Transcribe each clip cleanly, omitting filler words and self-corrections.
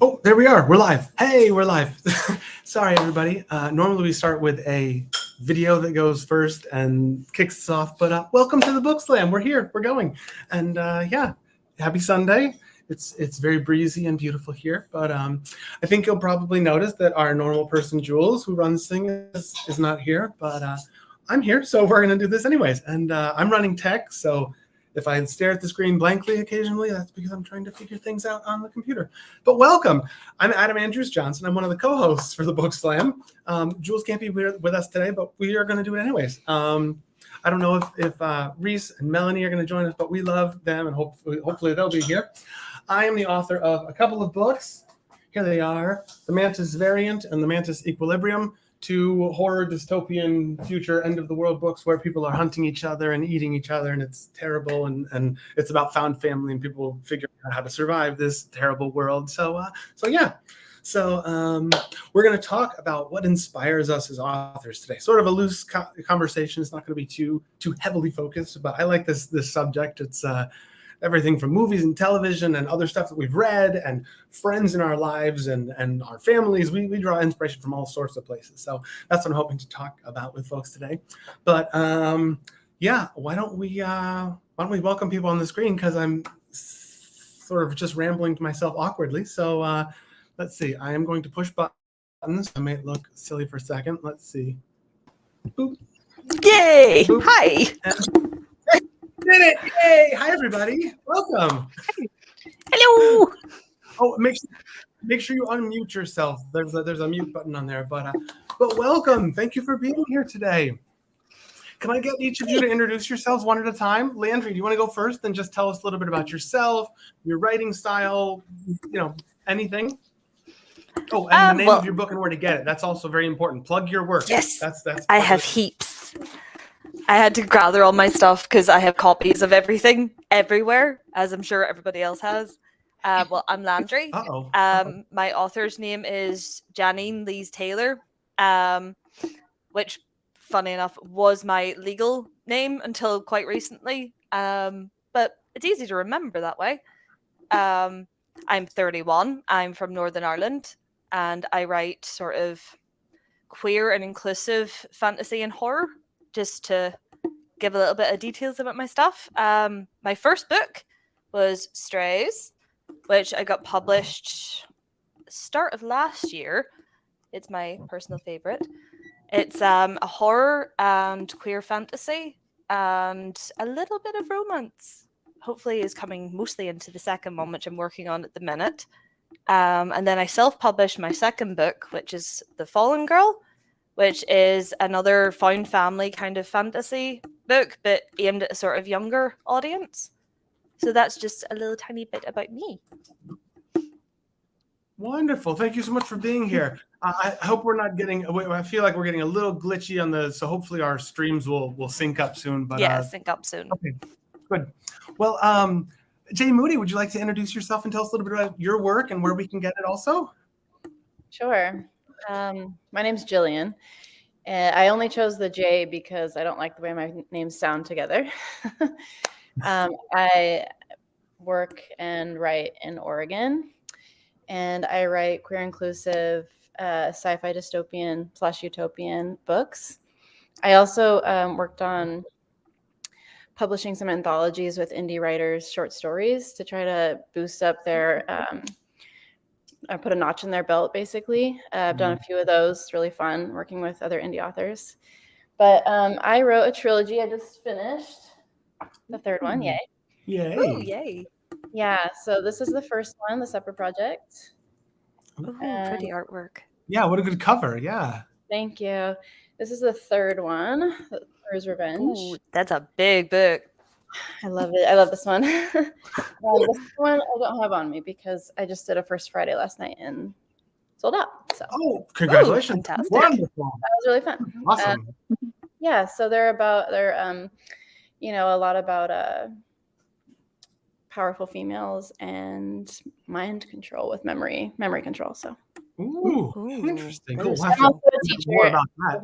Oh, there we are. We're live. Hey, we're live. Sorry, everybody. Normally we start with a video that goes first and kicks us off, but welcome to the Book Slam. We're here. We're going. And yeah, happy Sunday. It's very breezy and beautiful here, but I think you'll probably notice that our normal person, Jules, who runs things, is not here, but I'm here, so we're going to do this anyways. And I'm running tech, so if I stare at the screen blankly occasionally, that's because I'm trying to figure things out on the computer. But welcome. I'm Adam Andrews Johnson. I'm one of the co-hosts for the Book Slam. Jules can't be with us today, but we are going to do it anyways. I don't know if Reese and Melanie are going to join us, but we love them, and hopefully they'll be here. I am the author of a couple of books. Here they are, The Mantis Variant and The Mantis Equilibrium, two horror dystopian future end of the world books where people are hunting each other and eating each other, and it's terrible, and it's about found family and people figuring out how to survive this terrible world. So yeah. So we're going to talk about what inspires us as authors today. Sort of a loose conversation. It's not going to be too heavily focused, but I like this subject. It's everything from movies and television and other stuff that we've read and friends in our lives and our families. We draw inspiration from all sorts of places. So that's what I'm hoping to talk about with folks today. But yeah, why don't we welcome people on the screen, because I'm sort of just rambling to myself awkwardly. So let's see. I am going to push buttons. I may look silly for a second. Let's see. Boop. Yay! Boop. Hi! Did it! Yay! Hi, everybody. Welcome. Hello! Oh, make sure you unmute yourself. There's a mute button on there. But welcome. Thank you for being here today. Can I get each of you to introduce yourselves one at a time? Landry, do you want to go first and just tell us a little bit about yourself, your writing style, anything? Oh, and the name of your book and where to get it. That's also very important. Plug your work. Yes. That's I have heaps. I had to gather all my stuff because I have copies of everything everywhere, as I'm sure everybody else has. Well, I'm Landry. My author's name is Janine Lees Taylor, which, funny enough, was my legal name until quite recently. But it's easy to remember that way. I'm 31. I'm from Northern Ireland, and I write sort of queer and inclusive fantasy and horror, just to give a little bit of details about my stuff. My first book was Strays, which I got published start of last year. It's my personal favorite. It's a horror and queer fantasy and a little bit of romance. Hopefully is coming mostly into the second one, which I'm working on at the minute. And then I self-published my second book, which is The Fallen Girl, which is another found family kind of fantasy book, but aimed at a sort of younger audience. So that's just a little tiny bit about me. Wonderful. Thank you so much for being here. I hope we're not getting, I feel like we're getting a little glitchy on so hopefully our streams will sync up soon. But yeah, sync up soon. Okay, good. Well, Jay Moody, would you like to introduce yourself and tell us a little bit about your work and where we can get it also? Sure. My name's Jillian. I only chose the J because I don't like the way my names sound together. I work and write in Oregon, and I write queer inclusive sci-fi dystopian / utopian books. I also worked on publishing some anthologies with indie writers' short stories to try to boost up their I put a notch in their belt, basically. I've done a few of those. It's really fun working with other indie authors. But I wrote a trilogy. I just finished the third one. Yay. Yay. Ooh, yay. Yeah, so this is the first one, The Separate Project. Ooh, pretty artwork. Yeah, what a good cover. Yeah. Thank you. This is the third one, Hers Revenge. Ooh, that's a big book. I love it. I love this one. This one I don't have on me because I just did a First Friday last night and sold out. So. Oh, congratulations! Ooh, fantastic. Wonderful. That was really fun. Awesome. Yeah, so they're a lot about powerful females and mind control with memory control. So. Ooh, interesting. Cool. I'm also a teacher, more about that.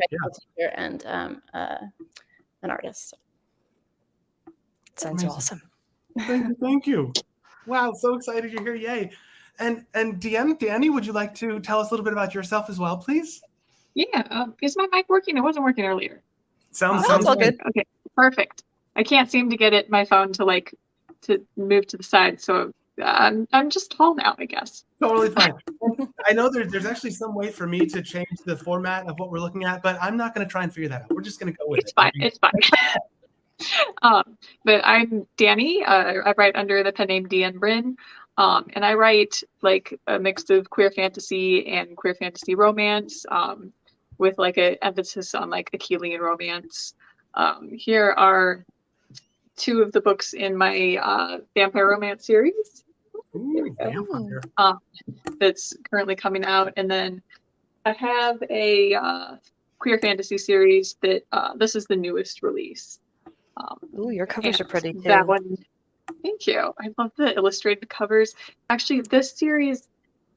teacher and an artist. So. Sounds awesome. Thank you. Wow, so excited you're here. Yay. And Danny, would you like to tell us a little bit about yourself as well, please? Yeah. Is my mic working? It wasn't working earlier. Sounds all good. Okay, perfect. I can't seem to get my phone to move to the side, so I'm just tall now, I guess. Totally fine. I know there's actually some way for me to change the format of what we're looking at, but I'm not going to try and figure that out. We're just going to go with it. It's fine. But I'm Danny. I write under the pen name Deanne Bryn, and I write like a mix of queer fantasy and queer fantasy romance, with like an emphasis on like Achillean romance. Here are two of the books in my vampire romance series. Ooh, vampire. That's currently coming out, and then I have a queer fantasy series that this is the newest release. Ooh, your covers are pretty too. That one, thank you. I love the illustrated covers. Actually, this series,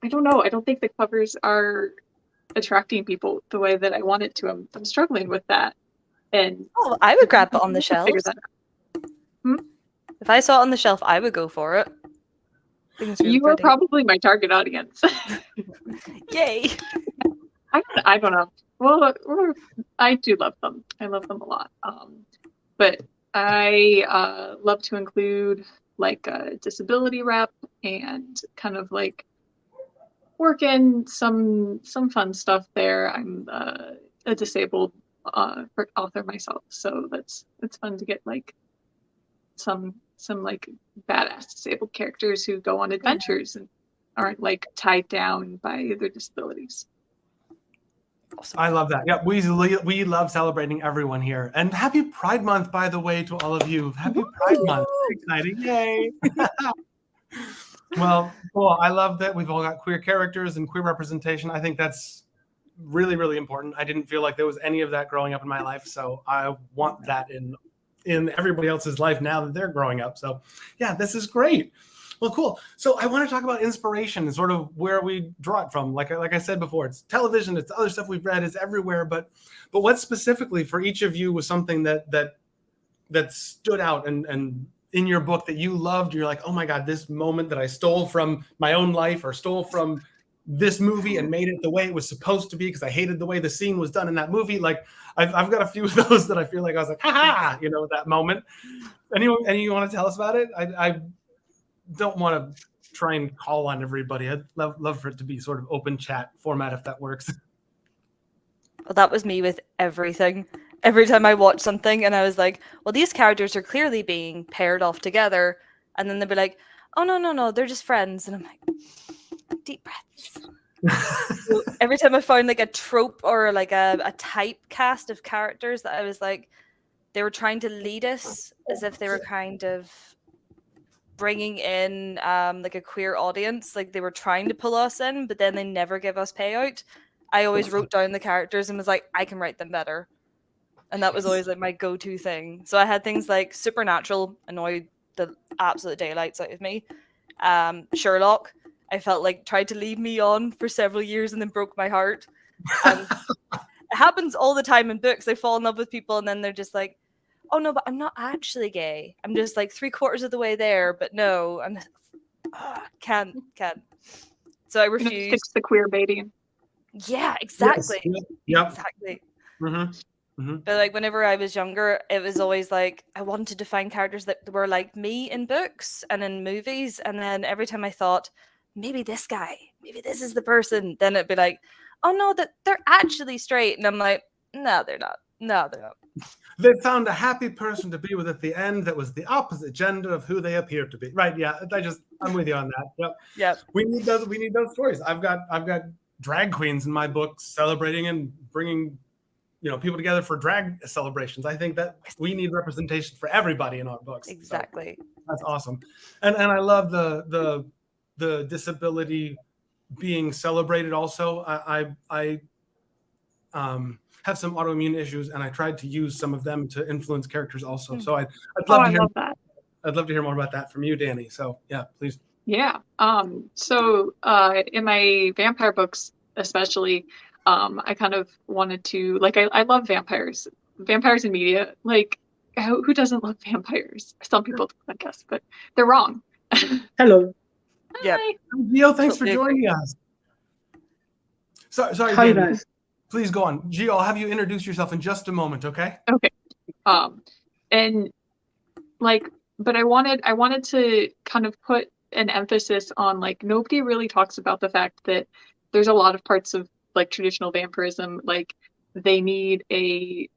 I don't know. I don't think the covers are attracting people the way that I want it to. I'm struggling with that. And I would grab it on the shelf. Hmm? If I saw it on the shelf, I would go for it. Really you are probably my target audience. Yay! I don't know. Well, I do love them. I love them a lot. But I love to include like a disability rep and kind of like work in some fun stuff there. I'm a disabled author myself, so it's fun to get like some like badass disabled characters who go on adventures and aren't like tied down by their disabilities. Awesome. I love that. Yeah, we love celebrating everyone here. And happy Pride Month, by the way, to all of you. Happy Pride Month. Exciting. Yay. Well, cool. I love that we've all got queer characters and queer representation. I think that's really, really important. I didn't feel like there was any of that growing up in my life, so I want that in everybody else's life now that they're growing up. So yeah, this is great. Well, cool. So I want to talk about inspiration and sort of where we draw it from. Like I said before, it's television, it's other stuff we've read, it's everywhere. But what specifically for each of you was something that stood out and in your book that you loved? You're like, oh my God, this moment that I stole from my own life or stole from this movie and made it the way it was supposed to be because I hated the way the scene was done in that movie. Like I've got a few of those that I feel like I was like, ha, that moment. Anyone want to tell us about it? I don't want to try and call on everybody. I'd love for it to be sort of open chat format if that works. Well, that was me with everything. Every time I watched something and I was like, well, these characters are clearly being paired off together. And then they'd be like, oh, no, they're just friends. And I'm like, deep breaths. So every time I found like a trope or like a typecast of characters that I was like, they were trying to lead us as if they were kind of bringing in like a queer audience. Like they were trying to pull us in, but then they never give us payout. I always wrote down the characters and was like, I can write them better. And that was always like my go-to thing. So I had things like Supernatural annoyed the absolute daylights out of me. Sherlock, I felt like tried to lead me on for several years and then broke my heart. It happens all the time in books. I fall in love with people and then they're just like, oh no, but I'm not actually gay. I'm just like 3/4 of the way there, but no, I'm can't. So I refused. Fix the queer baiting. Yeah, exactly. Yes. Yep. Exactly. Mm-hmm. Mm-hmm. But like whenever I was younger, it was always like I wanted to find characters that were like me in books and in movies. And then every time I thought, maybe this guy, maybe this is the person, then it'd be like, oh no, that they're actually straight. And I'm like, no, they're not. No, they're not. They found a happy person to be with at the end that was the opposite gender of who they appeared to be. Right? Yeah. I'm with you on that. Yep. Yep. We need those stories. I've got drag queens in my books celebrating and bringing people together for drag celebrations. I think that we need representation for everybody in our books. Exactly. So that's awesome. And I love the disability being celebrated also. I have some autoimmune issues and I tried to use some of them to influence characters also. So I'd love to hear that. I'd love to hear more about that from you, Danny. So yeah, please. Yeah. So in my vampire books, especially, I kind of wanted to I love vampires in media. Like who doesn't love vampires? Some people do, I guess, but they're wrong. Hello. Yeah. Gio, thanks for joining us. Sorry, Hi, Danny. guys. Please go on. Gio, I'll have you introduce yourself in just a moment, okay? Okay. And like, but I wanted to kind of put an emphasis on, like, nobody really talks about the fact that there's a lot of parts of like traditional vampirism, like they need a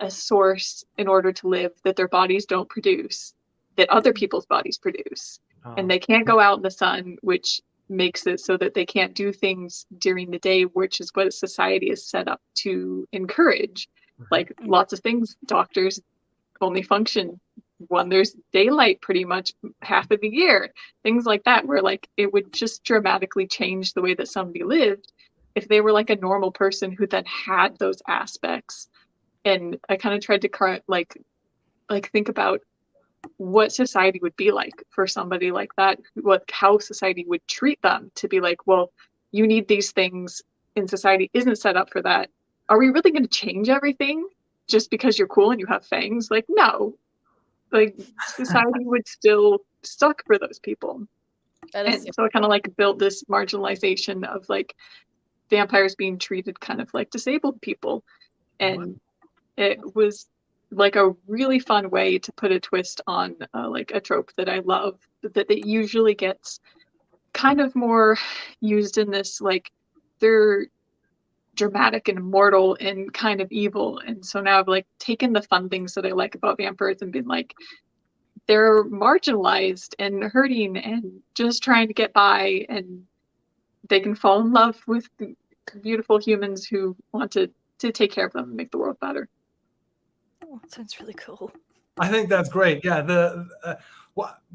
source in order to live that their bodies don't produce, that other people's bodies produce. And they can't go out in the sun, which makes it so that they can't do things during the day, which is what society is set up to encourage. Like lots of things, doctors only function when there's daylight pretty much half of the year, things like that, where like it would just dramatically change the way that somebody lived if they were like a normal person who then had those aspects. And I kind of tried to like think about what society would be like for somebody like that, how society would treat them, to be like, well, you need these things and society isn't set up for that. Are we really going to change everything just because you're cool and you have fangs? Like, no. Like, society would still suck for those people. And so I kind of like built this marginalization of like vampires being treated kind of like disabled people. And it was like a really fun way to put a twist on like a trope that I love, that it usually gets kind of more used in this, like they're dramatic and immortal and kind of evil. And so now I've like taken the fun things that I like about vampires and been like, they're marginalized and hurting and just trying to get by, and they can fall in love with beautiful humans who want to take care of them and make the world better. Oh, that sounds really cool. I think that's great. Yeah,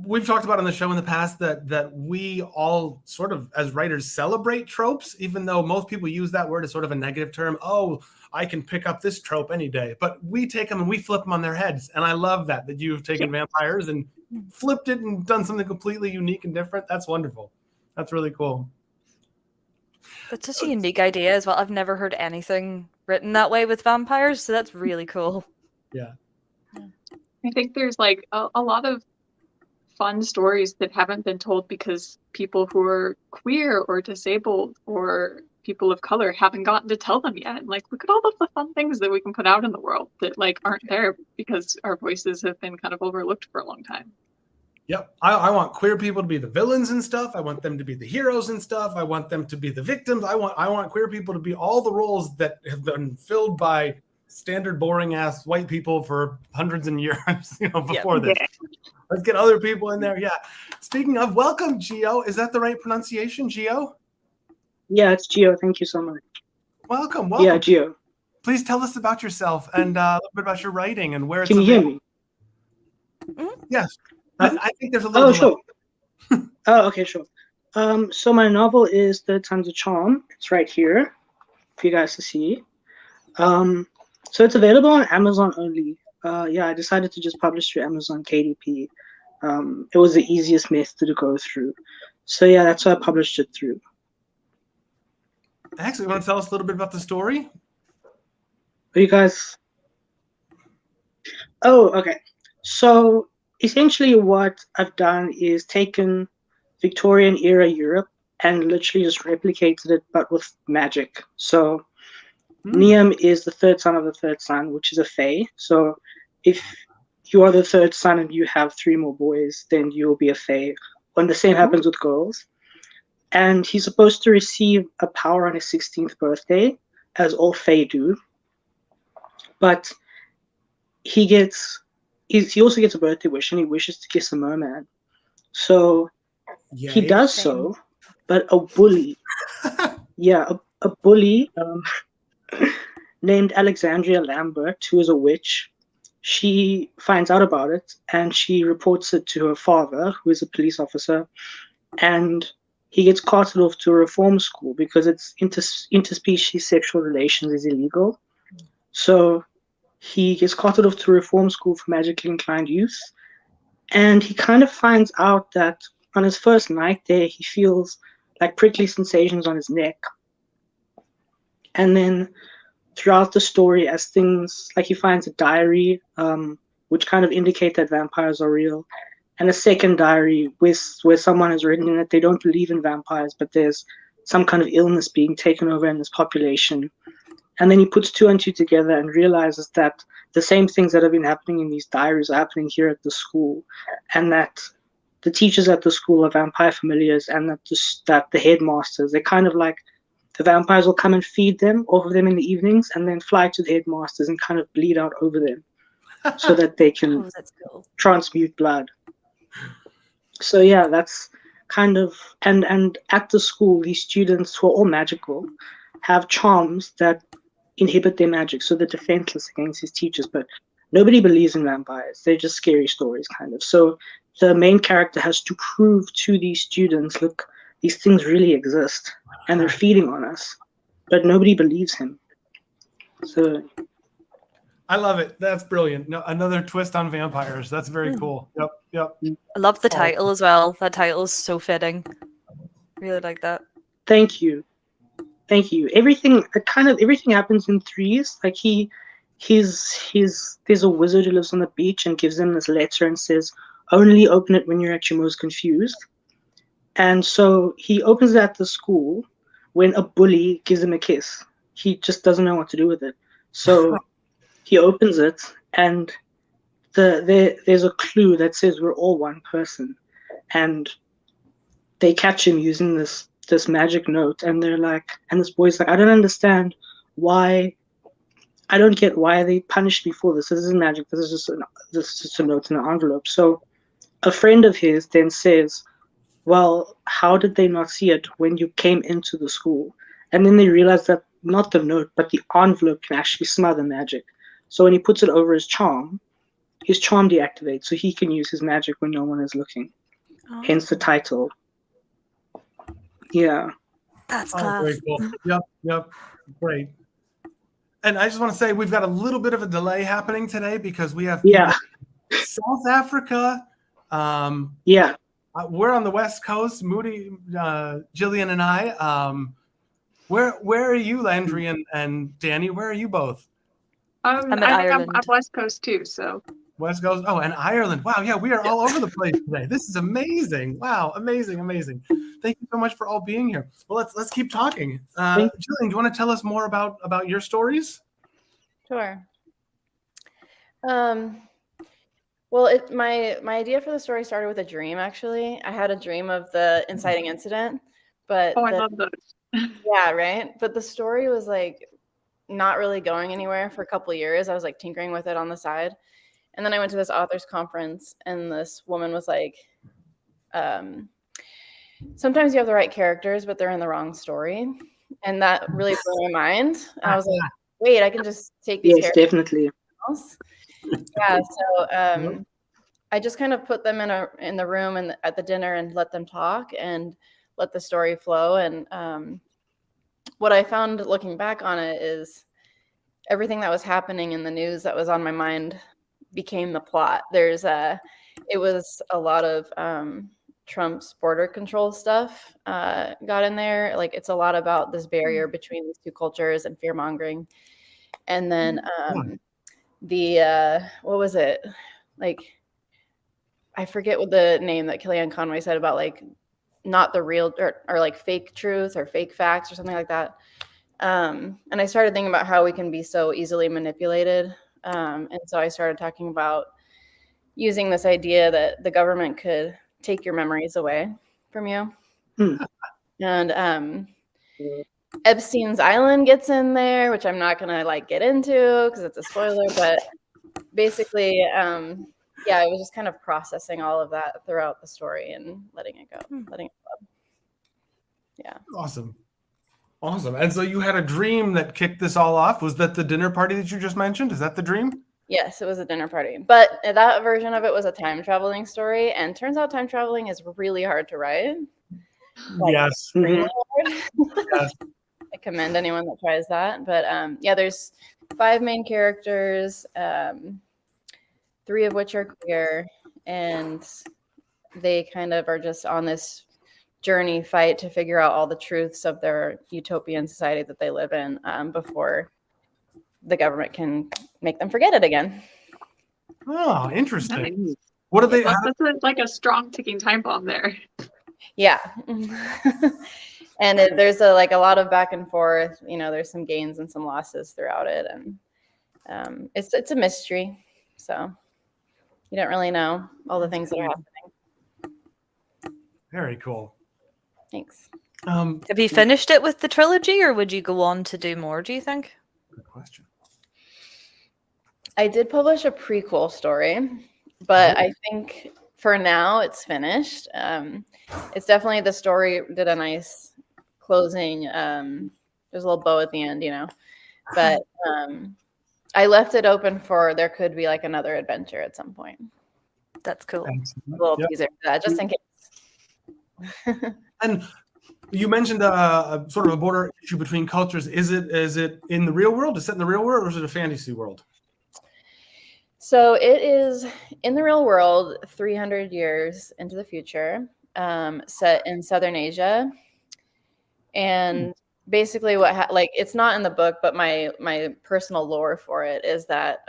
we've talked about on the show in the past that we all sort of, as writers, celebrate tropes, even though most people use that word as sort of a negative term. Oh, I can pick up this trope any day. But we take them and we flip them on their heads. And I love that you've taken vampires and flipped it and done something completely unique and different. That's wonderful. That's really cool. That's such a unique idea as well. I've never heard anything written that way with vampires, so that's really cool. Yeah. I think there's like a lot of fun stories that haven't been told because people who are queer or disabled or people of color haven't gotten to tell them yet. And like, look at all of the fun things that we can put out in the world that like aren't there because our voices have been kind of overlooked for a long time. Yep. I want queer people to be the villains and stuff. I want them to be the heroes and stuff. I want them to be the victims. I want queer people to be all the roles that have been filled by standard boring ass white people for hundreds of years, before this. Let's get other people in there. Yeah. Speaking of, welcome, Gio. Is that the right pronunciation, Gio? Yeah, it's Gio. Thank you so much. Welcome. Yeah, Gio. Please tell us about yourself and a little bit about your writing and where it's Can you hear me? Yes. I think there's a little. Oh, sure. Oh, okay, sure. So my novel is Third Time's a Charm. It's right here for you guys to see. So it's available on Amazon only. I decided to just publish through Amazon KDP. It was the easiest method to go through. So yeah, that's why I published it through. Actually, you want to tell us a little bit about the story? Are you guys? Oh, okay. So essentially what I've done is taken Victorian era Europe and literally just replicated it, but with magic. So Niam is the third son of the third son, which is a fae. So if you are the third son and you have 3 more boys, then you will be a fae. When the same happens with girls. And he's supposed to receive a power on his 16th birthday, as all fae do. But he also gets a birthday wish, and he wishes to kiss a merman. So he does so, but a bully, a bully named Alexandria Lambert, who is a witch, she finds out about it, and she reports it to her father, who is a police officer, and he gets carted off to a reform school because it's interspecies sexual relations is illegal. So he gets carted off to a reform school for magically inclined youth. And he kind of finds out that on his first night there, he feels like prickly sensations on his neck. And then throughout the story, as things like he finds a diary, which kind of indicate that vampires are real. and a second diary where someone has written that they don't believe in vampires, but there's some kind of illness being taken over in this population. And then he puts two and two together and realizes that the same things that have been happening in these diaries are happening here at the school, and that the teachers at the school are vampire familiars, and that the headmasters, they're kind of like, the vampires will come and feed them off of them in the evenings and then fly to the headmasters and kind of bleed out over them so that they can that's cool. transmute blood. So yeah, that's kind of, and at the school, these students who are all magical have charms that inhibit their magic, so they're defenseless against his teachers, but nobody believes in vampires. They're just scary stories, kind of. So the main character has to prove to these students, look, these things really exist, and they're feeding on us, but nobody believes him. So I love it. That's brilliant. No, another twist on vampires. That's very cool. Yep. I love the title as well. That title is so fitting. Really like that. Thank you. Everything happens in threes. Like there's a wizard who lives on the beach and gives them this letter and says, only open it when you're at your most confused. And so he opens it at the school when a bully gives him a kiss. He just doesn't know what to do with it. So he opens it, and there's a clue that says we're all one person. And they catch him using this magic note, and they're like, and this boy's like, I don't understand why. I don't get why they punished me for this. This isn't magic. This is just a note in an envelope. So a friend of his then says, well, how did they not see it when you came into the school? And then they realize that not the note, but the envelope can actually smell the magic. So when he puts it over his charm deactivates, so he can use his magic when no one is looking. Oh. Hence the title. Yeah. That's class. Very cool. Yep. Great. And I just want to say we've got a little bit of a delay happening today because we have South Africa. We're on the West Coast. Moody, Jillian, and I. Where are you, Landry and Danny? Where are you both? I'm in Ireland. I'm West Coast too. So West Coast. Oh, and Ireland. Wow. Yeah, we are all over the place today. This is amazing. Wow, amazing. Thank you so much for all being here. Well, let's keep talking. Jillian, do you want to tell us more about your stories? Sure. Well, my idea for the story started with a dream. Actually, I had a dream of the inciting incident, but I love those. Yeah, right. But the story was like not really going anywhere for a couple of years. I was like tinkering with it on the side, and then I went to this authors conference, and this woman was like, sometimes you have the right characters, but they're in the wrong story, and that really blew my mind. And I was like, wait, I can just take these characters. Definitely. Yeah, so I just kind of put them in the room and at the dinner and let them talk and let the story flow. And what I found looking back on it is everything that was happening in the news that was on my mind became the plot. It was a lot of Trump's border control stuff got in there. Like, it's a lot about this barrier between these two cultures and fear mongering. And then what was it? Like, I forget what the name that Kellyanne Conway said about like not the real or like fake truth or fake facts or something like that. And I started thinking about how we can be so easily manipulated. And so I started talking about using this idea that the government could take your memories away from you. And Epstein's Island gets in there, which I'm not gonna like get into because it's a spoiler, but basically I was just kind of processing all of that throughout the story and letting it go. Yeah. Awesome. And so you had a dream that kicked this all off. Was that the dinner party that you just mentioned? Is that the dream? Yes, it was a dinner party. But that version of it was a time traveling story. And turns out time traveling is really hard to write. Like, yes. Yes. I commend anyone that tries that. But there's 5 main characters, 3 of which are queer. And they kind of are just on this journey fight to figure out all the truths of their utopian society that they live in before the government can make them forget it again. Oh, interesting. What are they? That's like a strong ticking time bomb there. Yeah. And there's a lot of back and forth. There's some gains and some losses throughout it, and it's a mystery. So you don't really know all the things that are happening. Very cool. Thanks. Have you finished it with the trilogy, or would you go on to do more, do you think? Good question. I did publish a prequel story, but I think for now it's finished. It's definitely, the story did a nice closing. There's a little bow at the end, but I left it open for there could be like another adventure at some point. That's cool. A little teaser for that, just in case. And you mentioned a sort of a border issue between cultures. Is it in the real world? Is it set in the real world, or is it a fantasy world? So it is in the real world, 300 years into the future, set in Southern Asia. And basically it's not in the book, but my personal lore for it is that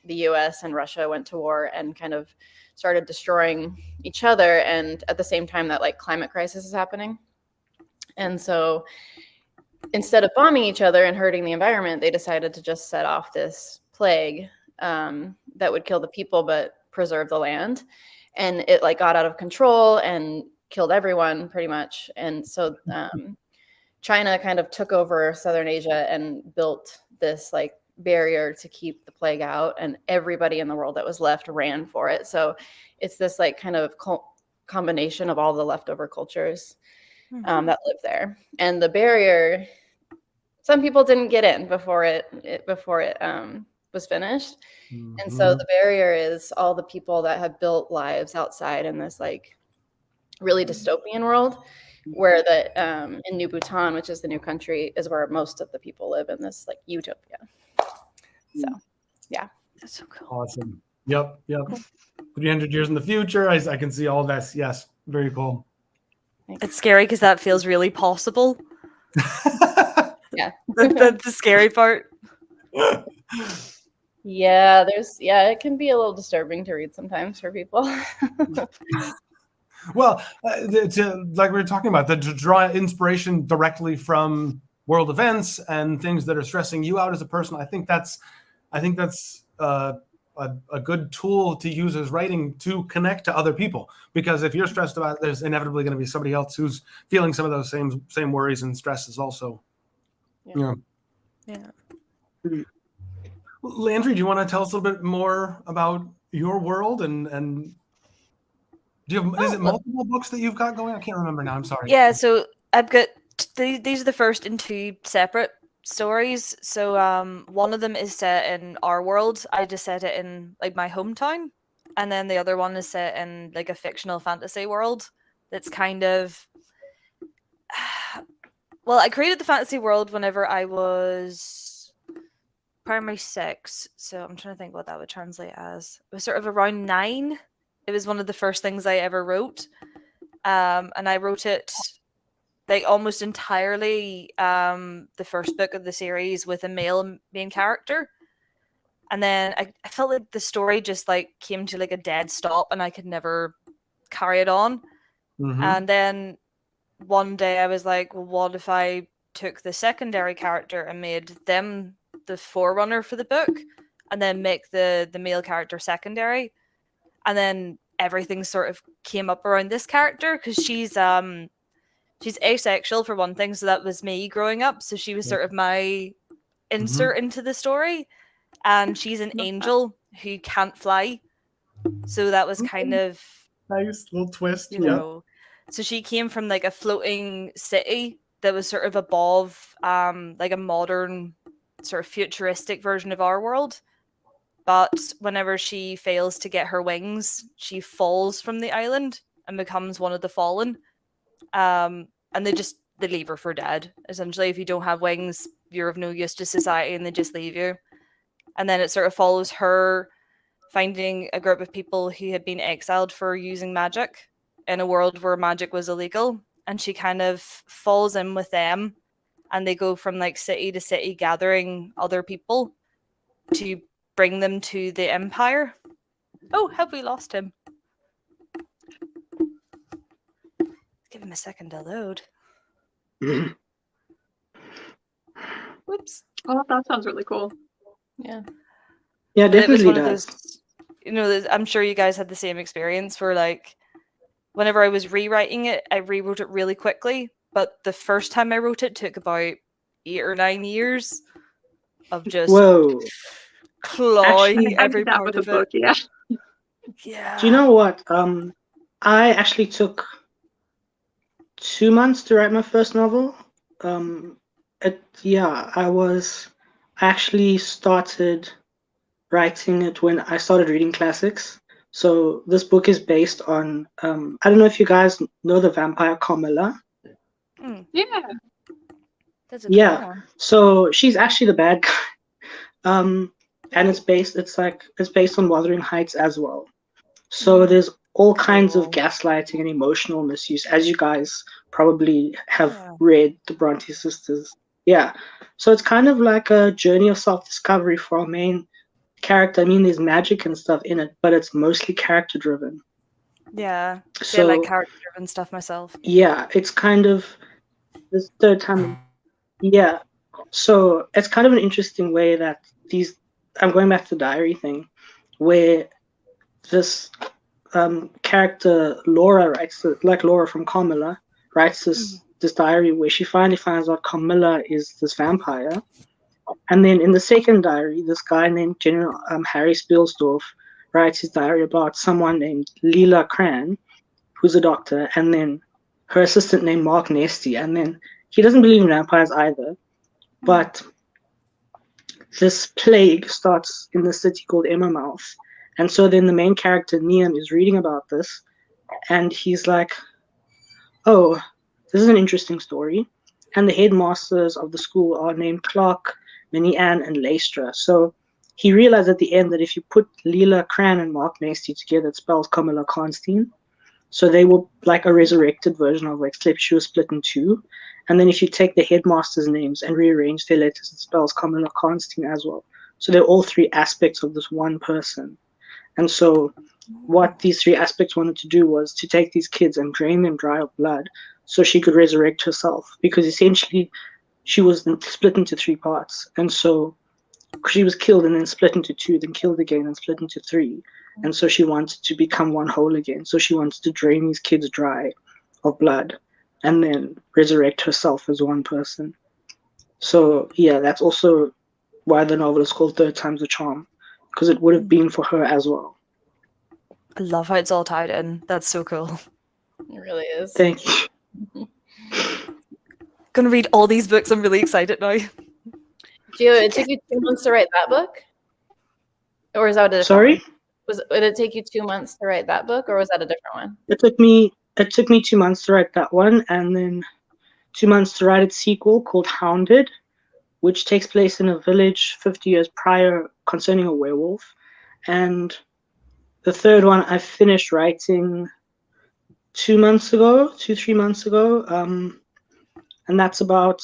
the US and Russia went to war and kind of started destroying each other, and at the same time that climate crisis is happening. And so instead of bombing each other and hurting the environment, they decided to just set off this plague that would kill the people but preserve the land. And it got out of control and killed everyone pretty much. And so China kind of took over Southern Asia and built this barrier to keep the plague out, and everybody in the world that was left ran for it. So it's this kind of combination of all the leftover cultures that live there. And the barrier, some people didn't get in before it was finished. And so the barrier is all the people that have built lives outside in this really dystopian world, where in New Bhutan, which is the new country, is where most of the people live in this utopia. So yeah, that's so cool. Awesome. Yep. 300 years in the future, I can see all this. Yes, very cool. It's scary because that feels really possible. Yeah. That's the scary part. Yeah, it can be a little disturbing to read sometimes for people. Well, like we were talking about, to draw inspiration directly from world events and things that are stressing you out as a person, I think that's a good tool to use as writing to connect to other people. Because if you're stressed about it, there's inevitably going to be somebody else who's feeling some of those same worries and stresses also. Yeah. Landry, do you want to tell us a little bit more about your world and do you have, is it multiple books that you've got going? I can't remember now. I'm sorry. Yeah, so I've got these are the first in two separate stories. So one of them is set in our world. I just set it in my hometown, and then the other one is set in a fictional fantasy world that's kind of well, I created the fantasy world whenever I was primary 6, so I'm trying to think what that would translate as. It was sort of around 9. It was one of the first things I ever wrote, and I wrote it almost entirely the first book of the series with a male main character, and then I felt like the story just came to a dead stop, and I could never carry it on. And then one day I was like, well, what if I took the secondary character and made them the forerunner for the book, and then make the male character secondary? And then everything sort of came up around this character because she's asexual for one thing, so that was me growing up. So she was sort of my insert into the story, and she's an angel who can't fly. So that was kind of nice little twist, you know. So she came from a floating city that was sort of above a modern sort of futuristic version of our world. But whenever she fails to get her wings, she falls from the island and becomes one of the fallen. And they leave her for dead. Essentially, if you don't have wings, you're of no use to society, and they just leave you. And then it sort of follows her finding a group of people who had been exiled for using magic in a world where magic was illegal. And she kind of falls in with them, and they go from city to city gathering other people to bring them to the Empire. Oh, have we lost him? Give him a second to load. Whoops. Oh, that sounds really cool. Yeah. Yeah, But it was definitely one of does. those, I'm sure you guys had the same experience where, like, whenever I was rewriting it, I rewrote it really quickly. But the first time I wrote it took about 8 or 9 years of just Whoa. clawing I every did that part with a of book, it. yeah. Yeah. Do you know what? I actually took 2 months to write my first novel. I actually started writing it when I started reading classics. So this book is based on, I don't know if you guys know the vampire Carmilla. Yeah. That's a cool one. So she's actually the bad guy. And it's based on Wuthering Heights as well. So there's all kinds of gaslighting and emotional misuse, as you guys probably have read the Bronte sisters. Yeah. So it's kind of like a journey of self-discovery for our main character. I mean, there's magic and stuff in it, but it's mostly character-driven. Yeah. So I like character-driven stuff myself. Yeah, it's kind of this third time. Yeah. So it's kind of an interesting way that I'm going back to the diary thing, where this character Laura writes, like Laura from Carmilla, writes this diary where she finally finds out Carmilla is this vampire. And then in the second diary, this guy named General Harry Spielsdorf writes his diary about someone named Leela Cran, who's a doctor, and then her assistant named Mark Nesty. And then he doesn't believe in vampires either, but this plague starts in the city called Emmermouth. And so then the main character, Neon, is reading about this, and he's like, oh, this is an interesting story. And the headmasters of the school are named Clark, Minnie Ann, and Xtra. So he realized at the end that if you put Leela Cran and Mark Nasty together, it spells Camilla Karnstein. So they were like a resurrected version of, except she was split in two. And then if you take the headmasters' names and rearrange their letters, it spells Camilla Karnstein as well. So they're all three aspects of this one person. And so what these three aspects wanted to do was to take these kids and drain them dry of blood so she could resurrect herself, because essentially she was split into three parts. And so she was killed and then split into two, then killed again and split into three. And so she wanted to become one whole again. So she wanted to drain these kids dry of blood and then resurrect herself as one person. So yeah, that's also why the novel is called Third Time's the Charm, because it would have been for her as well. I love how it's all tied in. That's so cool. It really is. Thank you. Gonna read all these books. I'm really excited now. Gio, it took you 2 months to write that book? Or is that a different Sorry? one? Did it take you 2 months to write that book, or was that a different one? It took me 2 months to write that one, and then 2 months to write its sequel called Hounded, which takes place in a village 50 years prior concerning a werewolf. And the third one I finished writing 3 months ago, and that's about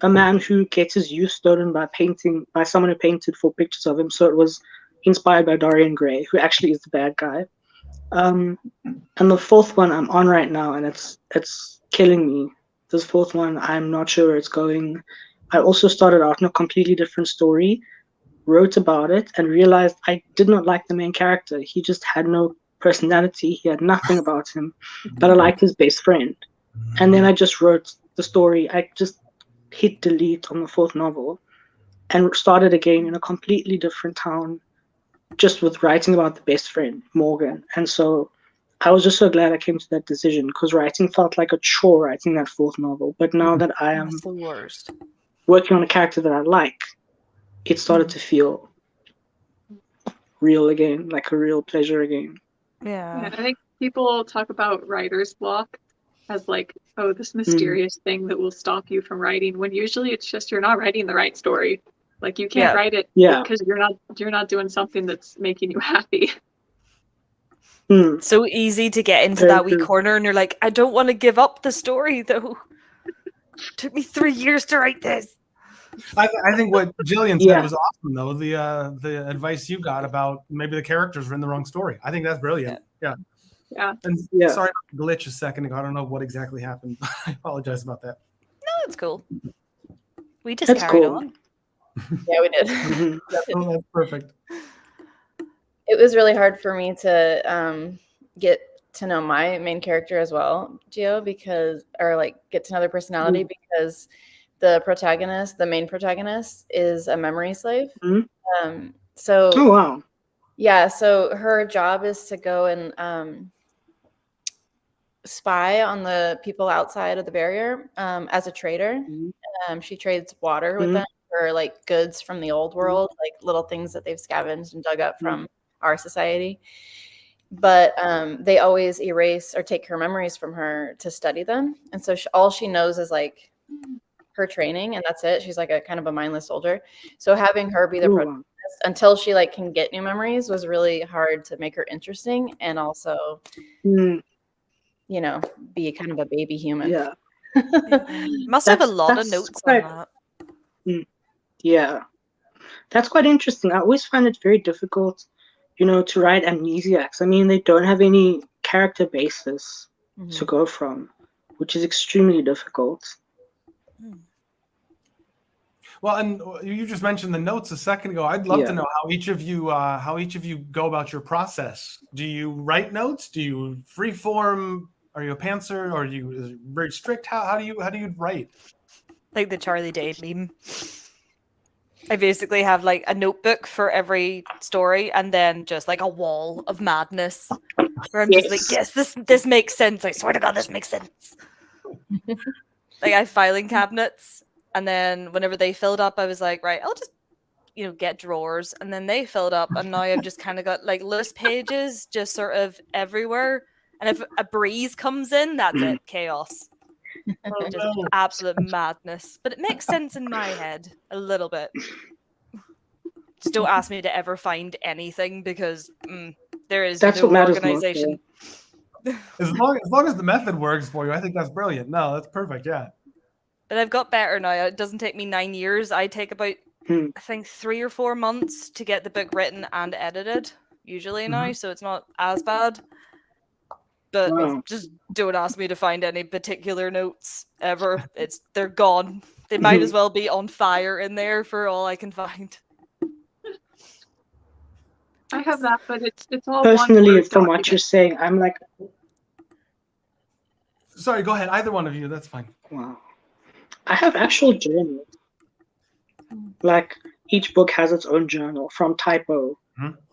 a man who gets his youth stolen by someone who painted 4 pictures of him. So it was inspired by Dorian Gray, who actually is the bad guy. And the fourth one I'm on right now, and it's killing me. This fourth one, I'm not sure where it's going. I also started out in a completely different story, wrote about it, and realized I did not like the main character. He just had no personality. He had nothing about him, but I liked his best friend. And then I just wrote the story. I just hit delete on the fourth novel and started again in a completely different town, just with writing about the best friend, Morgan. And so I was just so glad I came to that decision, because writing felt like a chore, writing that fourth novel. But now that I am That's the worst. working on a character that I like, it started to feel real again, like a real pleasure again. Yeah. I think people talk about writer's block as like, oh, this mysterious thing that will stop you from writing, when usually it's just you're not writing the right story. Like you can't write it because you're not doing something that's making you happy. So easy to get into that wee corner, and you're like, I don't want to give up the story though. Took me 3 years to write this. I think what Jillian said Yeah. was awesome, though. The advice you got about maybe the characters were in the wrong story. I think that's brilliant. Yeah. And Yeah. sorry, glitch a second ago. I don't know what exactly happened. I apologize about that. No, it's cool. We just That's carried cool. on. Yeah, we did. Mhm. Oh, that's perfect. It was really hard for me to get to know my main character as well, Gio, get to know their personality because the main protagonist, is a memory slave. Mhm. So Oh wow. yeah, so her job is to go and spy on the people outside of the barrier as a trader. She trades water with them for like goods from the old world, like little things that they've scavenged and dug up from our society. But they always erase or take her memories from her to study them. And so all she knows is like her training, and that's it. She's like a kind of a mindless soldier. So having her be the protagonist until she like can get new memories was really hard to make her interesting, and also you know, be kind of a baby human. Yeah. Must have a lot of notes on that. Yeah. That's quite interesting. I always find it very difficult, you know, to write amnesiacs. I mean, they don't have any character basis to go from, which is extremely difficult. Well, and you just mentioned the notes a second ago. I'd love to know how each of you go about your process. Do you write notes? Do you freeform? Are you a pantser? Or are you very strict? How do you write? Like the Charlie Day meme. I basically have like a notebook for every story, and then just like a wall of madness where I'm just like, yes, this makes sense. I swear to God, this makes sense. Like I have filing cabinets. And then whenever they filled up, I was like, right, I'll just, get drawers. And then they filled up. And now I've just kind of got like list pages just sort of everywhere. And if a breeze comes in, that's it. Chaos. Just absolute madness. But it makes sense in my head a little bit. Just don't ask me to ever find anything because there is no organization. As long as the method works for you, I think that's brilliant. No, that's perfect. Yeah. And I've got better now. It doesn't take me 9 years. I take about, I think, 3 or 4 months to get the book written and edited, usually now, so it's not as bad. But just don't ask me to find any particular notes ever. They're gone. They might as well be on fire in there for all I can find. I have that, but it's all personally from what you're saying. I'm like, sorry, go ahead. Either one of you, that's fine. Wow. I have actual journals. Like each book has its own journal from Typo,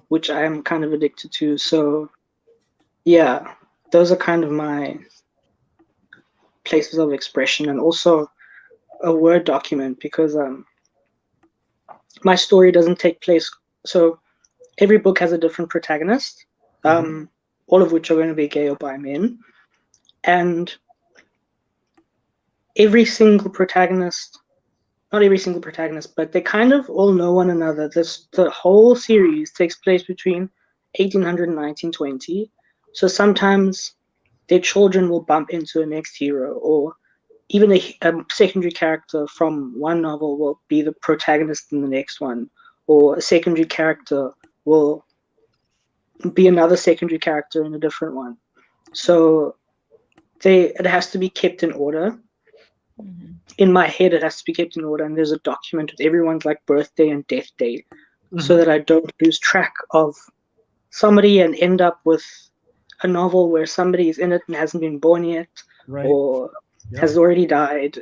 which I am kind of addicted to. So yeah, those are kind of my places of expression, and also a Word document because my story doesn't take place. So every book has a different protagonist, all of which are going to be gay or bi men, and not every single protagonist, but they kind of all know one another. The whole series takes place between 1800 and 1920. So sometimes their children will bump into a next hero, or even a secondary character from one novel will be the protagonist in the next one, or a secondary character will be another secondary character in a different one. So it has to be kept in order. In my head, it has to be kept in order, and there's a document with everyone's like birthday and death date, so that I don't lose track of somebody and end up with a novel where somebody is in it and hasn't been born yet, or has already died.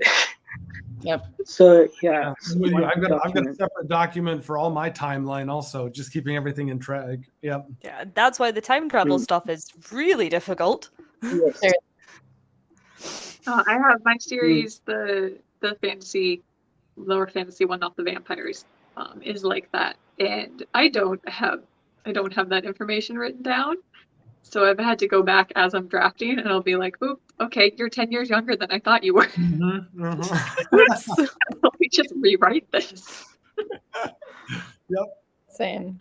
So yeah, I've got a separate document for all my timeline, also just keeping everything in track. Yeah, that's why the time travel stuff is really difficult. Yes. I have my series, the lower fantasy one, not the vampires, is like that, and I don't have that information written down, so I've had to go back as I'm drafting, and I'll be like, "Oop, okay, you're 10 years younger than I thought you were." Let me just rewrite this. Yep. Same.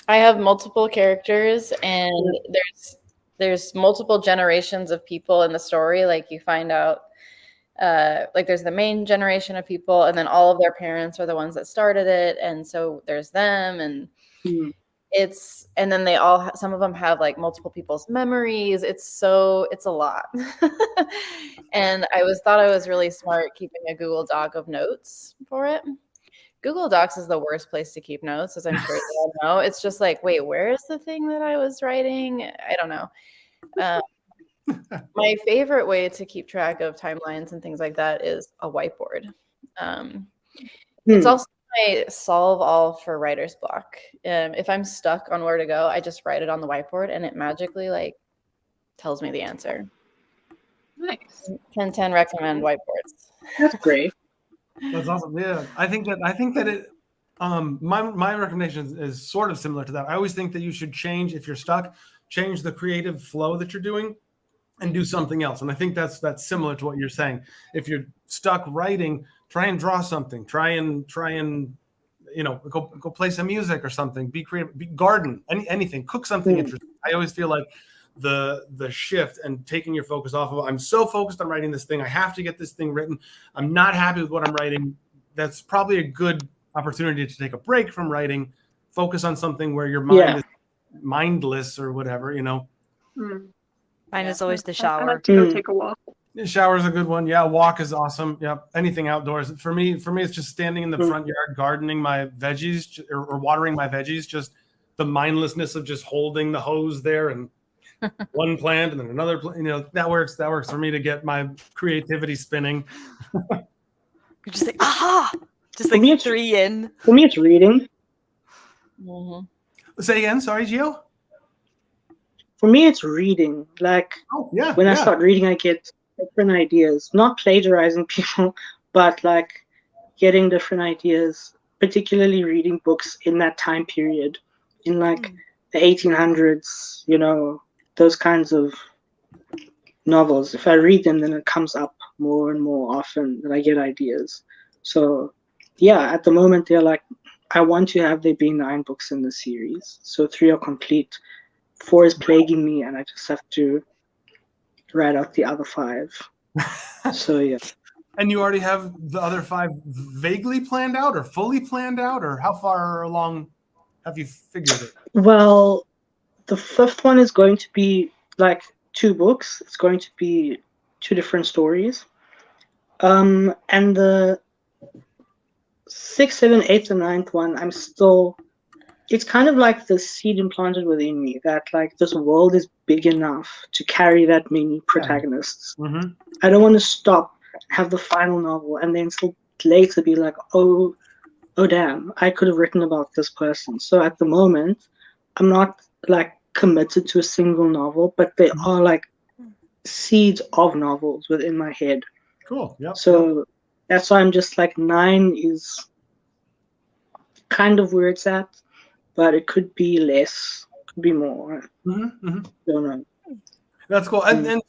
I have multiple characters, and there's multiple generations of people in the story. Like you find out like there's the main generation of people, and then all of their parents are the ones that started it, and so there's them, and and then they all some of them have like multiple people's memories. It's a lot. And thought I was really smart keeping a Google Doc of notes for it. Google Docs is the worst place to keep notes, as I'm sure you all know. It's just like, wait, where is the thing that I was writing? I don't know. My favorite way to keep track of timelines and things like that is a whiteboard. It's also my solve all for writer's block. If I'm stuck on where to go, I just write it on the whiteboard, and it magically like tells me the answer. Nice. 10 recommend whiteboards. That's great. That's awesome. Yeah, I think that it. My recommendation is sort of similar to that. I always think that you should change, if you're stuck, change the creative flow that you're doing, and do something else. And I think that's similar to what you're saying. If you're stuck writing, try and draw something. Try and go play some music or something. Be creative. Garden. Anything. Cook something interesting. I always feel like the shift and taking your focus off of, I'm so focused on writing this thing, I have to get this thing written, I'm not happy with what I'm writing. That's probably a good opportunity to take a break from writing, focus on something where your mind is mindless or whatever, Mine is always the shower. I like to go take a walk. The shower is a good one. Yeah, walk is awesome. Yeah, anything outdoors. For me, it's just standing in the front yard, gardening my veggies or watering my veggies. Just the mindlessness of just holding the hose there and one plant and then another plant. That works for me to get my creativity spinning. You're just like, aha! Just like 3 in. For me, it's reading. Say again. Sorry, Gio. For me, it's reading. Like, when I start reading, I get different ideas. Not plagiarizing people, but like getting different ideas. Particularly reading books in that time period, in like the 1800s. Those kinds of novels. If I read them, then it comes up more and more often that I get ideas. So, at the moment, they're like, I want to have there be 9 books in the series. So 3 are complete. 4 is plaguing me, and I just have to write out the other 5. So, yeah. And you already have the other 5 vaguely planned out or fully planned out, or how far along have you figured it? Well, the 5th one is going to be like 2 books. It's going to be 2 different stories. And the 6th, 7th, 8th, and 9th one, it's kind of like the seed implanted within me that like this world is big enough to carry that many protagonists. I don't want to stop, have the final novel, and then still later be like, oh damn, I could have written about this person. So at the moment, I'm not like committed to a single novel, but there are like seeds of novels within my head. Cool. Yeah. So that's why I'm just like 9 is kind of where it's at, but it could be less, could be more. Don't know. That's cool. And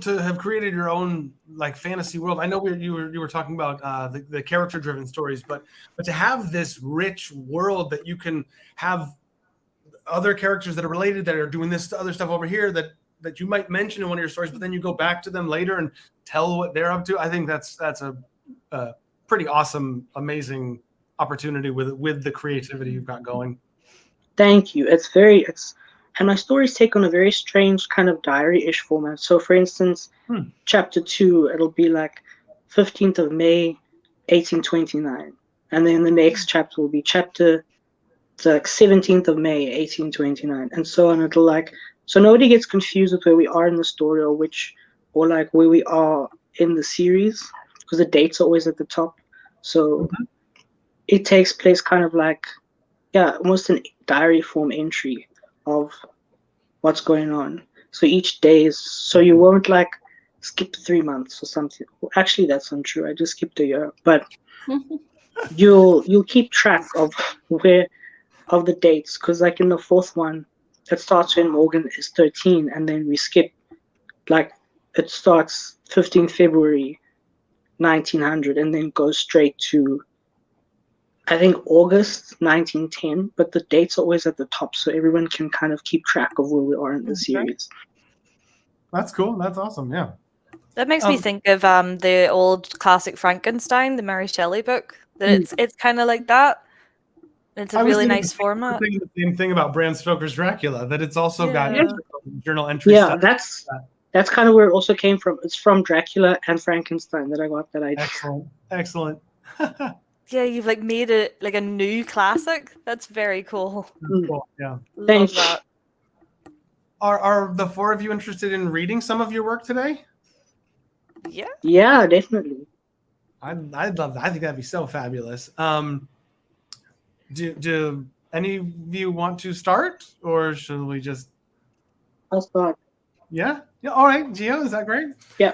to have created your own like fantasy world. I know you were talking about the character driven stories, but to have this rich world that you can have other characters that are related that are doing this other stuff over here that you might mention in one of your stories, but then you go back to them later and tell what they're up to. I think that's a pretty awesome, amazing opportunity with the creativity you've got going. Thank you. And my stories take on a very strange kind of diary-ish format. So for instance, chapter 2, it'll be like 15th of May, 1829. And then the next chapter will be chapter like 17th of May, 1829, and so on. It'll like, so nobody gets confused with where we are in the story or like where we are in the series, because the dates are always at the top. So it takes place kind of like, almost an diary form entry of what's going on. So each day so you won't like skip 3 months or something. Well, actually, that's untrue. I just skipped a year, but you'll keep track of the dates, because like in the 4th one, it starts when Morgan is 13, and then we skip, like it starts 15th February 1900 and then goes straight to I think August 1910, but the dates are always at the top, so everyone can kind of keep track of where we are in the series. That's cool. That's awesome. Yeah. That makes me think of the old classic Frankenstein, the Mary Shelley book. That it's kind of like that. It's a really nice format. The same thing about Bram Stoker's Dracula, that it's also got journal entry Yeah, stuff. that's kind of where it also came from. It's from Dracula and Frankenstein that I got that idea. Excellent. Yeah, you've like made it like a new classic. That's very cool. Cool. Yeah. Love that. Are the four of you interested in reading some of your work today? Yeah. Yeah, definitely. I'd love that. I think that'd be so fabulous. Do any of you want to start, or should we just? I'll start. Yeah. All right, Gio, is that great? Yeah.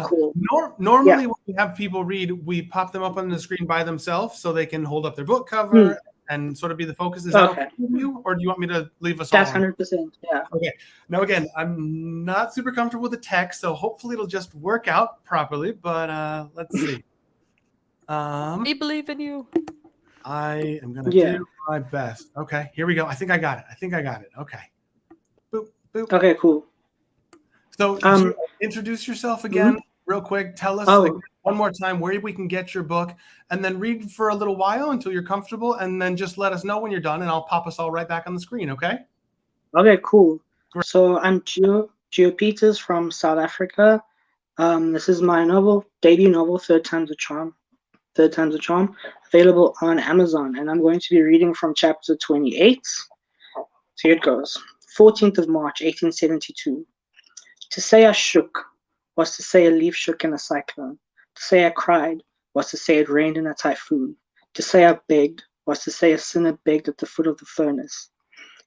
Cool. Normally, when we have people read, we pop them up on the screen by themselves so they can hold up their book cover and sort of be the focus. Is that okay with you, or do you want me to leave us? That's 100%. Yeah. Okay. Now, again, I'm not super comfortable with the text, so hopefully it'll just work out properly. But let's see. We believe in you. I am gonna do my best. Okay, here we go. I think I got it. Okay. Boop, boop. Okay, cool. So introduce yourself again real quick. Tell us one more time where we can get your book, and then read for a little while until you're comfortable, and then just let us know when you're done, and I'll pop us all right back on the screen, okay? Okay, cool. Great. So I'm Gio Peters from South Africa. This is my debut novel, Third Time's a Charm, available on Amazon, and I'm going to be reading from chapter 28. So here it goes. 14th of March, 1872. To say I shook was to say a leaf shook in a cyclone. To say I cried was to say it rained in a typhoon. To say I begged was to say a sinner begged at the foot of the furnace.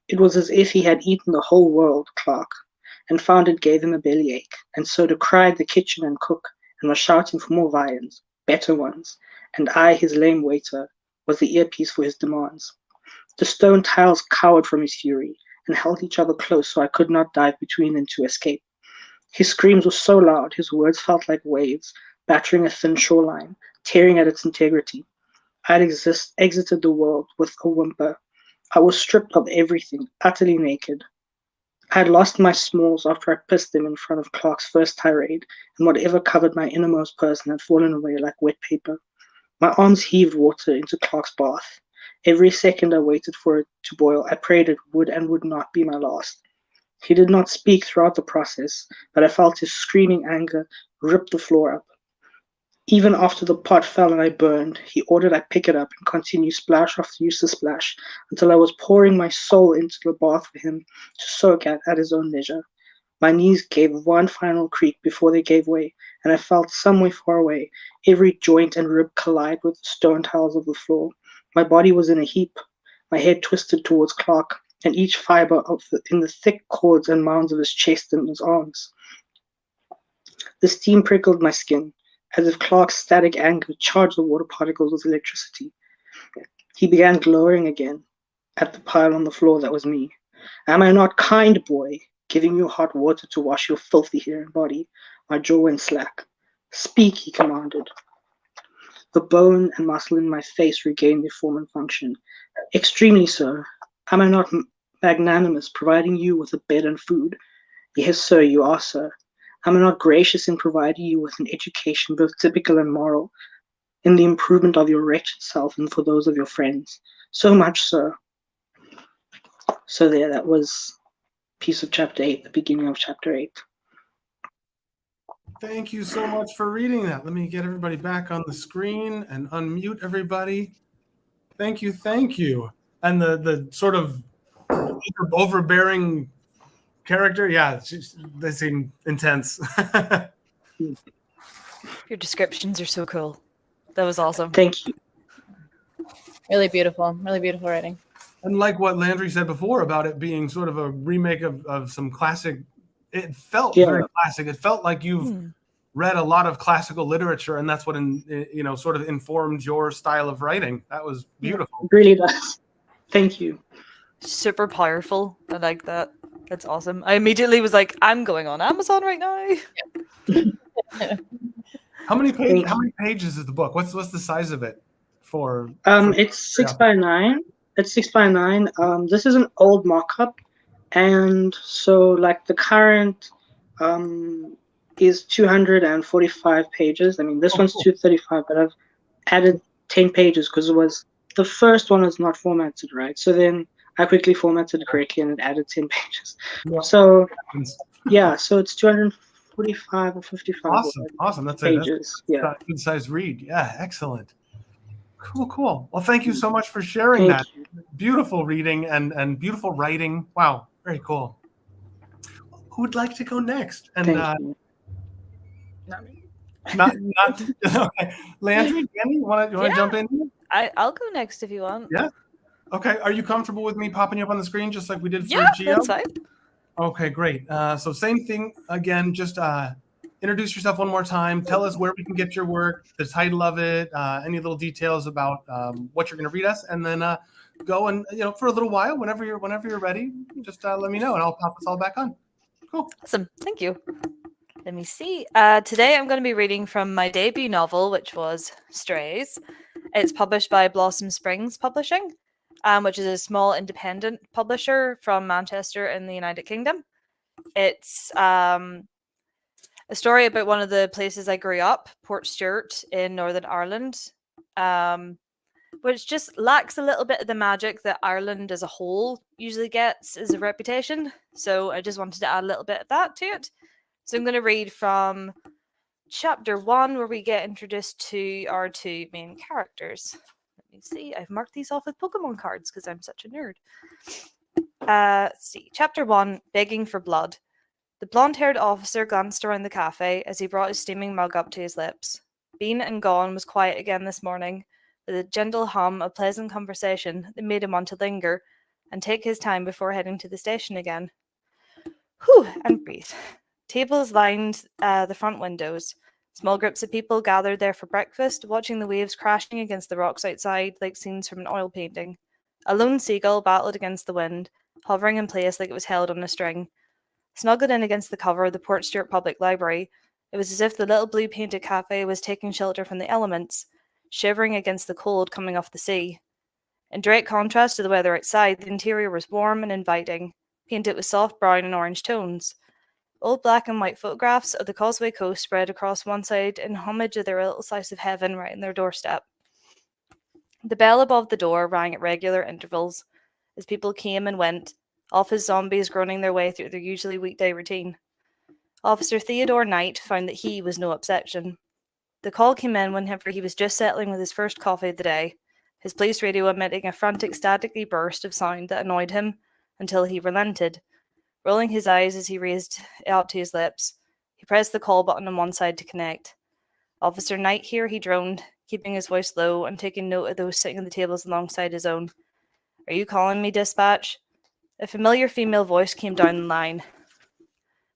It was as if he had eaten the whole world, Clark, and found it gave him a bellyache, and so decried the kitchen and cook, and was shouting for more viands, better ones, and I, his lame waiter, was the earpiece for his demands. The stone tiles cowered from his fury, and held each other close so I could not dive between them to escape. His screams were so loud, his words felt like waves, battering a thin shoreline, tearing at its integrity. I had exited the world with a whimper. I was stripped of everything, utterly naked. I had lost my smalls after I pissed them in front of Clark's first tirade, and whatever covered my innermost person had fallen away like wet paper. My arms heaved water into Clark's bath. Every second I waited for it to boil, I prayed it would and would not be my last. He did not speak throughout the process, but I felt his screaming anger rip the floor up. Even after the pot fell and I burned, he ordered I pick it up and continue splash after useless splash until I was pouring my soul into the bath for him to soak at his own leisure. My knees gave one final creak before they gave way, and I felt somewhere far away every joint and rib collide with the stone tiles of the floor. My body was in a heap, my head twisted towards Clark, and each fiber in the thick cords and mounds of his chest and his arms. The steam prickled my skin, as if Clark's static anger charged the water particles with electricity. He began glowering again at the pile on the floor that was me. Am I not kind, boy, giving you hot water to wash your filthy hair and body? My jaw went slack. Speak, he commanded. The bone and muscle in my face regained their form and function. Extremely so. Am I not magnanimous, providing you with a bed and food? Yes, sir, you are, sir. Am I not gracious in providing you with an education, both typical and moral, in the improvement of your wretched self and for those of your friends? So much, sir. So there, that was a piece of chapter 8, the beginning of chapter 8. Thank you so much for reading that. Let me get everybody back on the screen and unmute everybody. Thank you. And the sort of overbearing character, yeah, they seem intense. Your descriptions are so cool. That was awesome. Thank you. Really beautiful writing. And like what Landry said before about it being sort of a remake of some classic, it felt very classic. It felt like you've read a lot of classical literature, and that's what sort of informed your style of writing. That was beautiful. It really does. Thank you. Super powerful. I like that. That's awesome. I immediately was like, I'm going on Amazon right now. How many pages is the book? What's the size of it for? It's 6 by 9. It's 6 by 9. This is an old mock-up, and so like the current is 245 pages. I mean, this one's cool. 235, but I've added 10 pages because the first one was not formatted right. So then I quickly formatted it correctly and it added 10 pages. Yeah. So yeah, so it's 245 or 55 Awesome. That's pages. a good size read. Yeah, excellent. Cool. Well, thank you so much for sharing Thank that. you. Beautiful reading and beautiful writing. Wow, very cool. Who would like to go next? And Thank you. not okay. Landry, Danny, you want to jump in? I'll go next if you want. Yeah. Okay. Are you comfortable with me popping you up on the screen just like we did for Geo? That's fine. Okay, great. So same thing again. Just introduce yourself one more time. Tell us where we can get your work, the title of it, any little details about what you're going to read us, and then go and for a little while, whenever you're ready, just let me know, and I'll pop us all back on. Cool. Awesome. Thank you. Let me see. Today I'm going to be reading from my debut novel, which was Strays. It's published by Blossom Springs Publishing, which is a small independent publisher from Manchester in the United Kingdom. It's a story about one of the places I grew up, Portstewart in Northern Ireland, which just lacks a little bit of the magic that Ireland as a whole usually gets as a reputation. So I just wanted to add a little bit of that to it. So I'm going to read from chapter 1, where we get introduced to our two main characters. Let me see. I've marked these off with Pokemon cards because I'm such a nerd. Let's see. Chapter 1, Begging for Blood. The blonde-haired officer glanced around the cafe as he brought his steaming mug up to his lips. Been and Gone was quiet again this morning, with a gentle hum of pleasant conversation that made him want to linger and take his time before heading to the station again. Whew, and breathe. Tables lined the front windows. Small groups of people gathered there for breakfast, watching the waves crashing against the rocks outside like scenes from an oil painting. A lone seagull battled against the wind, hovering in place like it was held on a string. Snuggled in against the cover of the Portstewart Public Library, it was as if the little blue-painted cafe was taking shelter from the elements, shivering against the cold coming off the sea. In direct contrast to the weather outside, the interior was warm and inviting, painted with soft brown and orange tones. Old black and white photographs of the Causeway Coast spread across one side in homage of their little slice of heaven right in their doorstep. The bell above the door rang at regular intervals as people came and went, office zombies groaning their way through their usually weekday routine. Officer Theodore Knight found that he was no exception. The call came in whenever he was just settling with his first coffee of the day, his police radio emitting a frantic, staticky burst of sound that annoyed him until he relented. Rolling his eyes as he raised it up to his lips, he pressed the call button on one side to connect. Officer Knight here, he droned, keeping his voice low and taking note of those sitting at the tables alongside his own. Are you calling me, dispatch? A familiar female voice came down the line.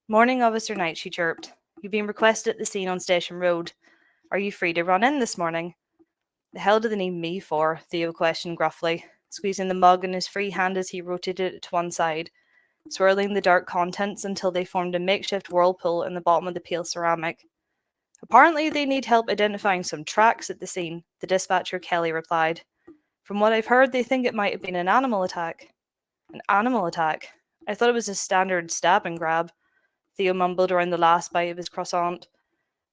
Morning, Officer Knight, she chirped. You've been requested at the scene on Station Road. Are you free to run in this morning? The hell do they need me for? Theo questioned gruffly, squeezing the mug in his free hand as he rotated it to one side, swirling the dark contents until they formed a makeshift whirlpool in the bottom of the pale ceramic. Apparently they need help identifying some tracks at the scene, the dispatcher Kelly replied. From what I've heard, they think it might have been an animal attack. An animal attack? I thought it was a standard stab and grab. Theo mumbled around the last bite of his croissant.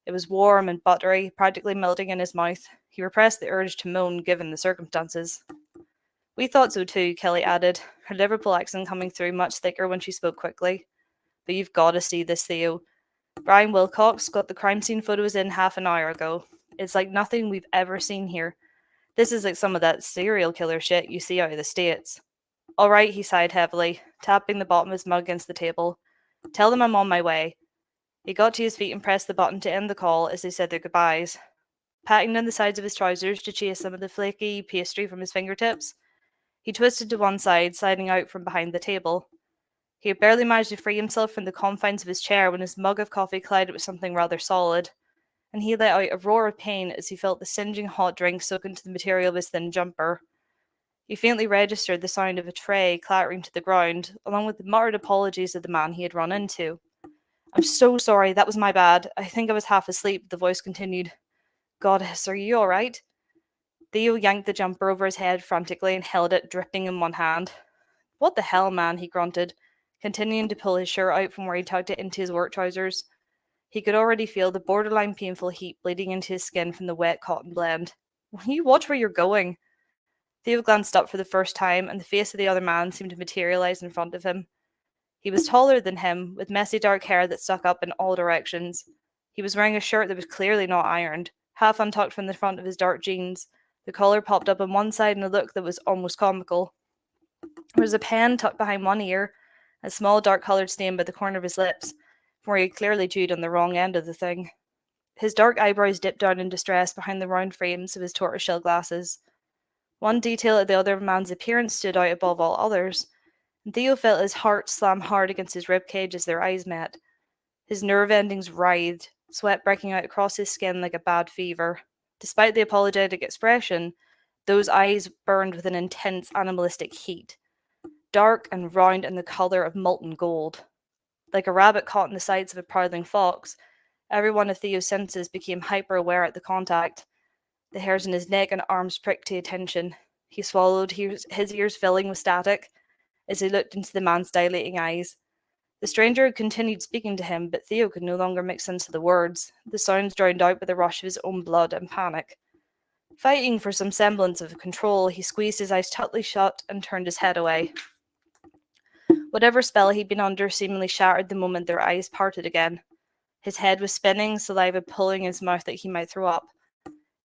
It was warm and buttery, practically melting in his mouth. He repressed the urge to moan, given the circumstances. We thought so too, Kelly added, her Liverpool accent coming through much thicker when she spoke quickly. But you've got to see this, Theo. Brian Wilcox got the crime scene photos in half an hour ago. It's like nothing we've ever seen here. This is like some of that serial killer shit you see out of the States. All right, he sighed heavily, tapping the bottom of his mug against the table. Tell them I'm on my way. He got to his feet and pressed the button to end the call as they said their goodbyes. Patting down the sides of his trousers to chase some of the flaky pastry from his fingertips, he twisted to one side, sliding out from behind the table. He had barely managed to free himself from the confines of his chair when his mug of coffee collided with something rather solid, and he let out a roar of pain as he felt the singeing hot drink soak into the material of his thin jumper. He faintly registered the sound of a tray clattering to the ground, along with the muttered apologies of the man he had run into. I'm so sorry, that was my bad. I think I was half asleep, the voice continued. Goddess, are you all right? Theo yanked the jumper over his head frantically and held it, dripping in one hand. What the hell, man, he grunted, continuing to pull his shirt out from where he tucked it into his work trousers. He could already feel the borderline painful heat bleeding into his skin from the wet cotton blend. Will you watch where you're going? Theo glanced up for the first time, and the face of the other man seemed to materialize in front of him. He was taller than him, with messy dark hair that stuck up in all directions. He was wearing a shirt that was clearly not ironed, half untucked from the front of his dark jeans. The collar popped up on one side in a look that was almost comical. There was a pen tucked behind one ear, a small dark-coloured stain by the corner of his lips, where he had clearly chewed on the wrong end of the thing. His dark eyebrows dipped down in distress behind the round frames of his tortoiseshell glasses. One detail of the other man's appearance stood out above all others, and Theo felt his heart slam hard against his ribcage as their eyes met. His nerve endings writhed, sweat breaking out across his skin like a bad fever. Despite the apologetic expression, those eyes burned with an intense animalistic heat, dark and round and the colour of molten gold. Like a rabbit caught in the sights of a prowling fox, every one of Theo's senses became hyper-aware at the contact. The hairs in his neck and arms pricked to attention. He swallowed, his ears filling with static, as he looked into the man's dilating eyes. The stranger had continued speaking to him, but Theo could no longer make sense of the words, the sounds drowned out by the rush of his own blood and panic. Fighting for some semblance of control, he squeezed his eyes tightly shut and turned his head away. Whatever spell he'd been under seemingly shattered the moment their eyes parted again. His head was spinning, saliva pulling in his mouth that he might throw up.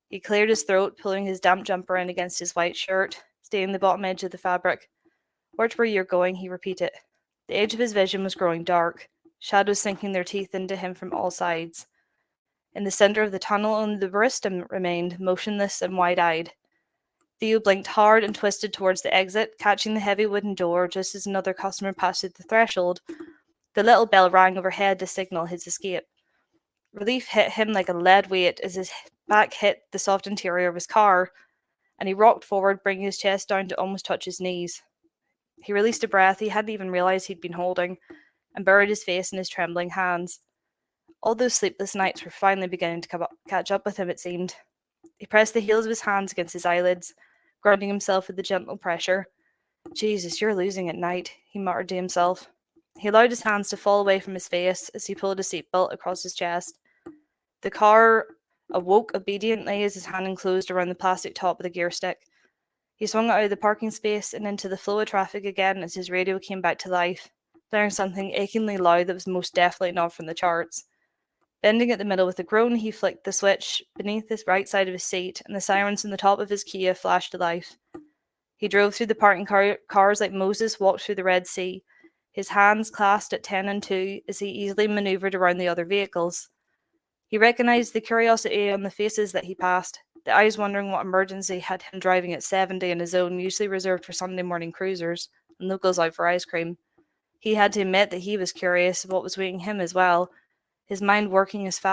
He cleared his throat, pulling his damp jumper in against his white shirt, staining the bottom edge of the fabric. "Watch where you're going," he repeated. The edge of his vision was growing dark, shadows sinking their teeth into him from all sides. In the center of the tunnel, only the barista remained, motionless and wide-eyed. Theo blinked hard and twisted towards the exit, catching the heavy wooden door just as another customer passed through the threshold. The little bell rang overhead to signal his escape. Relief hit him like a lead weight as his back hit the soft interior of his car, and he rocked forward, bringing his chest down to almost touch his knees. He released a breath he hadn't even realized he'd been holding, and buried his face in his trembling hands. All those sleepless nights were finally beginning to catch up with him, it seemed. He pressed the heels of his hands against his eyelids, grounding himself with the gentle pressure. "Jesus, you're losing at night," he muttered to himself. He allowed his hands to fall away from his face as he pulled a seatbelt across his chest. The car awoke obediently as his hand enclosed around the plastic top of the gear stick. He swung out of the parking space and into the flow of traffic again as his radio came back to life, blaring something achingly loud that was most definitely not from the charts. Bending at the middle with a groan, he flicked the switch beneath the right side of his seat, and the sirens on the top of his Kia flashed to life. He drove through the parking cars like Moses walked through the Red Sea, his hands clasped at 10 and 2 as he easily maneuvered around the other vehicles. He recognized the curiosity on the faces that he passed, the eyes wondering what emergency had him driving at 70 in a zone usually reserved for Sunday morning cruisers, and locals out for ice cream. He had to admit that he was curious of what was waiting him as well, his mind working as fast